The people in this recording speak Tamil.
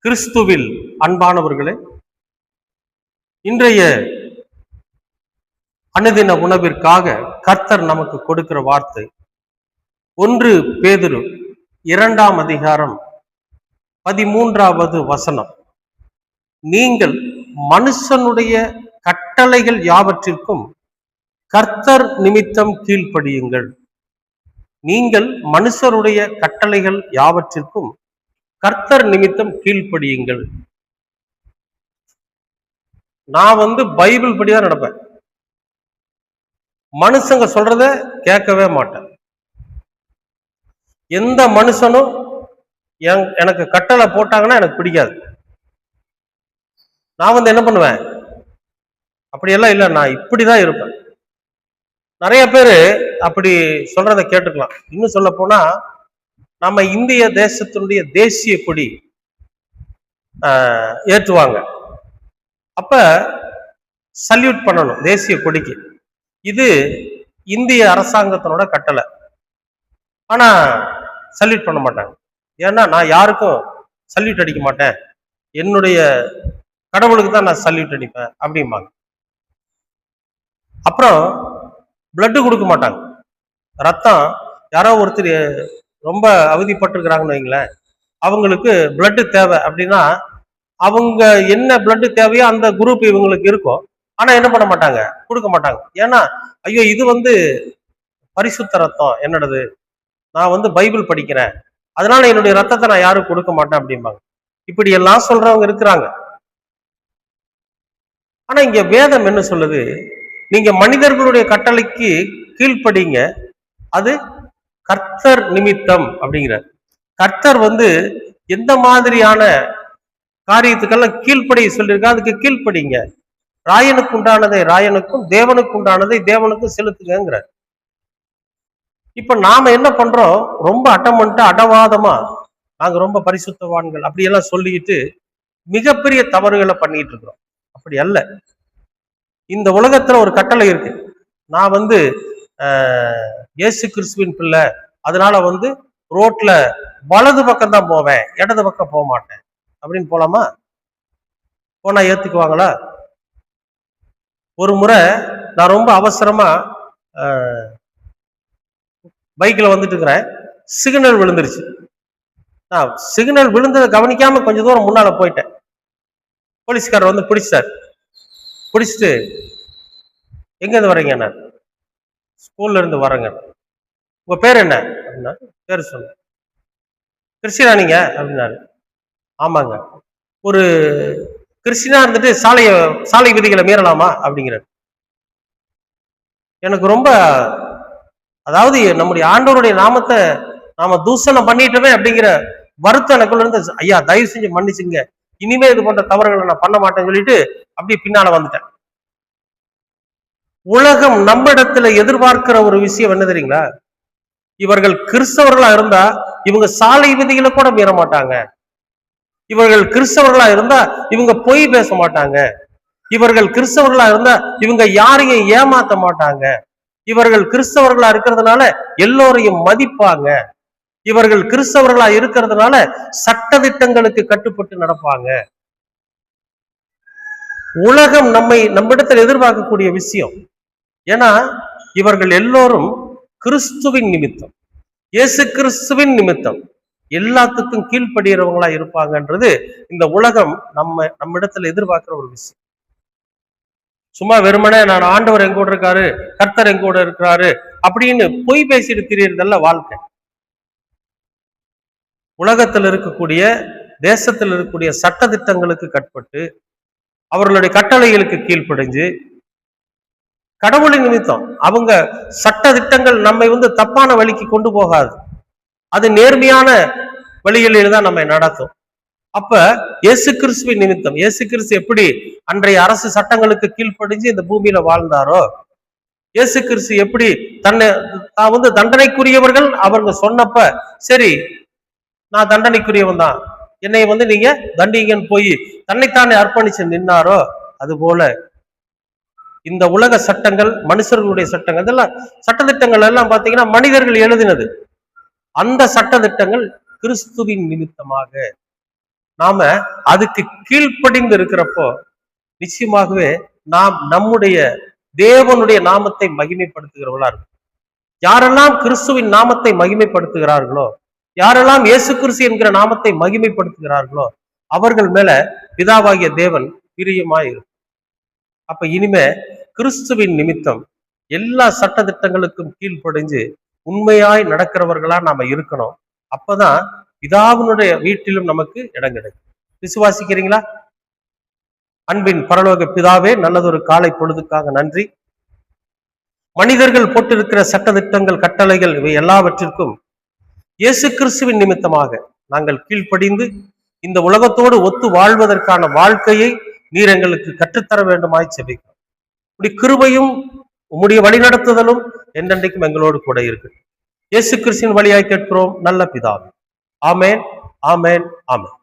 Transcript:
கிறிஸ்துவில் அன்பானவர்களே, இன்றைய அனுதின உணவிற்காக கர்த்தர் நமக்கு கொடுக்கிற வார்த்தை 1 பேதுரு 2ஆம் அதிகாரம் 13வது வசனம். நீங்கள் மனுஷனுடைய கட்டளைகள் யாவற்றிற்கும் கர்த்தர் நிமித்தம் கீழ்ப்படியுங்கள். நீங்கள் மனுஷருடைய கட்டளைகள் யாவற்றிற்கும் கர்த்தர் நிமித்தம் கீழ்ப்படியுங்கள். நான் பைபிள் படிதான் நடப்பேன். மனுஷங்க சொல்றத கேட்கவே மாட்டேன். எந்த மனுஷனும் எனக்கு கட்டளை போட்டாங்கன்னா எனக்கு பிடிக்காது. நான் என்ன பண்ணுவேன், அப்படியெல்லாம் இல்லை, நான் இப்படிதான் இருப்பேன். நிறைய பேரு அப்படி சொல்றத கேட்டுக்கலாம். இன்னும் சொல்ல போனா, நம்ம இந்திய தேசத்தினுடைய தேசிய கொடி ஏற்றுவாங்க. அப்ப சல்யூட் பண்ணணும் தேசிய கொடிக்கு. இது இந்திய அரசாங்கத்தினோட கட்டளை. ஆனா சல்யூட் பண்ண மாட்டாங்க. ஏன்னா நான் யாருக்கும் சல்யூட் அடிக்க மாட்டேன், என்னுடைய கடவுளுக்கு தான் நான் சல்யூட் அடிப்பேன் அப்படிம்பாங்க. அப்புறம் பிளட்டு கொடுக்க மாட்டாங்க. ரத்தம் யாரோ ஒருத்தர் ரொம்ப அவதிப்பட்டிருக்கிறாங்கன்னு வைங்களேன், அவங்களுக்கு பிளட்டு தேவை அப்படின்னா அவங்க என்ன பிளட்டு தேவையோ அந்த குரூப் இவங்களுக்கு இருக்கும். ஆனா என்ன பண்ண மாட்டாங்க, கொடுக்க மாட்டாங்க. ஏன்னா ஐயோ இது பரிசுத்த ரத்தம் என்னோடது, நான் பைபிள் படிக்கிறேன், அதனால என்னுடைய ரத்தத்தை நான் யாரும் கொடுக்க மாட்டேன் அப்படிம்பாங்க. இப்படி எல்லாம் சொல்றவங்க இருக்கிறாங்க. ஆனா இங்க வேதம் என்ன சொல்லுது, நீங்க மனிதர்களுடைய கட்டளைக்கு கீழ்ப்படிங்க, அது கர்த்தர் நிமித்தம் அப்படிங்கிற. கர்த்தர் எந்த மாதிரியான காரியத்துக்கெல்லாம் கீழ்ப்படிய சொல்லியிருக்கா, அதுக்கு கீழ்ப்படிங்க. ராயனுக்கு உண்டானதை ராயனுக்கும், தேவனுக்கு உண்டானதை தேவனுக்கும் செலுத்துங்கிற. இப்ப நாம என்ன பண்றோம், ரொம்ப அட்டமன்ட்டு அடவாதமா நாங்க ரொம்ப பரிசுத்தவான்கள் அப்படியெல்லாம் சொல்லிக்கிட்டு மிகப்பெரிய தவறுகளை பண்ணிட்டு இருக்கிறோம். அப்படி அல்ல. இந்த உலகத்துல ஒரு கட்டளை இருக்கு. நான் இயேசு கிறிஸ்துவின் பிள்ளை, அதனால ரோட்ல வலது பக்கம் தான் போவேன், இடது பக்கம் போக மாட்டேன் அப்படின்னு போலாமா? போனா ஏத்துக்குவாங்களா? ஒரு முறை நான் ரொம்ப அவசரமா பைக்ல இருக்கிறேன், சிக்னல் விழுந்துருச்சு. நான் சிக்னல் விழுந்ததை கவனிக்காம கொஞ்சம் தூரம் முன்னால போயிட்டேன். போலீஸ்காரர் பிடிச்சார். பிடிச்சிட்டு எங்க இருந்து வரீங்க? நான் ஸ்கூல்ல இருந்து வரேங்க. உங்க பேர் என்ன அப்படின்னா, பேர் சொல்லு. கிறிஸ்டினா நீங்க அப்படின்னாரு. ஆமாங்க. ஒரு கிறிஸ்டினா இருந்துட்டு சாலை விதிகளை மீறலாமா அப்படிங்கிறார். எனக்கு ரொம்ப, அதாவது நம்முடைய ஆண்டவருடைய நாமத்தை நாம தூஷணம் பண்ணிட்டோமே அப்படிங்கிற வருத்தம் எனக்குள்ள இருந்து, ஐயா தயவு செஞ்சு மன்னிச்சுங்க, இனிமே இது போன்ற தவறுகளை நான் பண்ண மாட்டேன்னு சொல்லிட்டு அப்படியே பின்னால வந்துட்டேன். உலகம் நம்ம இடத்துல எதிர்பார்க்கிற ஒரு விஷயம் என்ன தெரியுங்களா, இவர்கள் கிறிஸ்தவர்களா இருந்தா இவங்க சாலை விதிகளை கூட மீற மாட்டாங்க. இவர்கள் கிறிஸ்தவர்களா இருந்தா இவங்க பொய் பேச மாட்டாங்க. இவர்கள் கிறிஸ்தவர்களா இருந்தா இவங்க யாரையும் ஏமாத்த மாட்டாங்க. இவர்கள் கிறிஸ்தவர்களா இருக்கிறதுனால எல்லோரையும் மதிப்பாங்க. இவர்கள் கிறிஸ்தவர்களா இருக்கிறதுனால சட்டதிட்டங்களுக்கு கட்டுப்பட்டு நடப்பாங்க. உலகம் நம்மிடத்தில் எதிர்பார்க்கக்கூடிய விஷயம். ஏன்னா இவர்கள் எல்லோரும் கிறிஸ்துவின் நிமித்தம், இயேசு கிறிஸ்துவின் நிமித்தம் எல்லாத்துக்கும் கீழ்ப்படுகிறவங்களா இருப்பாங்கன்றது இந்த உலகம் நம்மிடத்துல எதிர்பார்க்கிற ஒரு விஷயம். சும்மா வெறுமனே நான் ஆண்டவர் எங்கூட இருக்காரு, கர்த்தர் எங்கூட இருக்கிறாரு அப்படின்னு பொய் பேசிட்டு திரியறதல்ல வாழ்க்கை. உலகத்தில் இருக்கக்கூடிய, தேசத்தில் இருக்கக்கூடிய சட்ட திட்டங்களுக்கு கட்பட்டு, அவர்களுடைய கட்டளைகளுக்கு கீழ்ப்படிஞ்சு, கடவுளின் நிமித்தம் அவங்க சட்ட திட்டங்கள் நம்மை தப்பான வழிக்கு கொண்டு போகாது, அது நேர்மையான வழிகளில் தான் நம்மை நடத்தும். அப்ப இயேசு கிறிஸ்துவின் நிமித்தம், இயேசு கிறிஸ்து எப்படி அன்றைய அரசு சட்டங்களுக்கு கீழ்ப்படிஞ்சு இந்த பூமியில வாழ்ந்தாரோ, இயேசு கிறிஸ்து எப்படி தண்டனைக்குரியவர்கள் அவங்க சொன்னப்ப சரி நான் தண்டனைக்குரியவன் தான், என்னை நீங்க தண்டிங்கன்னு போய் தன்னைத்தானே அர்ப்பணிச்சு நின்னாரோ, அது போல இந்த உலக சட்டங்கள், மனுஷர்களுடைய சட்டங்கள், இதெல்லாம் சட்டத்திட்டங்கள் எல்லாம் பாத்தீங்கன்னா மனிதர்கள் எழுதினது. அந்த சட்ட திட்டங்கள் கிறிஸ்துவின் நிமித்தமாக நாம அதுக்கு கீழ்ப்படிந்து இருக்கிறப்போ நிச்சயமாகவே நாம் நம்முடைய தேவனுடைய நாமத்தை மகிமைப்படுத்துகிறவர்களா இருக்கும். யாரெல்லாம் கிறிஸ்துவின் நாமத்தை மகிமைப்படுத்துகிறார்களோ, யாரெல்லாம் இயேசு கிறிஸ்து என்கிற நாமத்தை மகிமைப்படுத்துகிறார்களோ அவர்கள் மேல பிதாவாகிய தேவன் பிரியமாய் இருக்கும். அப்ப இனிமே கிறிஸ்துவின் நிமித்தம் எல்லா சட்ட திட்டங்களுக்கும் கீழ்ப்படிஞ்சு உண்மையாய் நடக்கிறவர்களா நாம இருக்கணும். அப்பதான் பிதாவினுடைய வீட்டிலும் நமக்கு இடம் கிடைக்கும். விசுவாசிக்கிறீங்களா? அன்பின் பரலோக பிதாவே, நல்லதொரு காலை பொழுதுக்காக நன்றி. மனிதர்கள் போட்டிருக்கிற சட்டதிட்டங்கள், கட்டளைகள் இவை எல்லாவற்றிற்கும் இயேசு கிறிஸ்துவின் நிமித்தமாக நாங்கள் கீழ்ப்படிந்து இந்த உலகத்தோடு ஒத்து வாழ்வதற்கான வாழ்க்கையை நீர் எங்களுக்கு கற்றுத்தர வேண்டுமாய் செபிக்கிறோம். உம்முடைய கிருபையும் உம்முடைய வழிநடத்துதலும் என்றென்றைக்கும் எங்களோடு கூட இருக்கு. இயேசு கிறிஸ்துவின் வழியாய் கேட்கிறோம் நல்ல பிதாவே. ஆமேன், ஆமேன், ஆமேன்.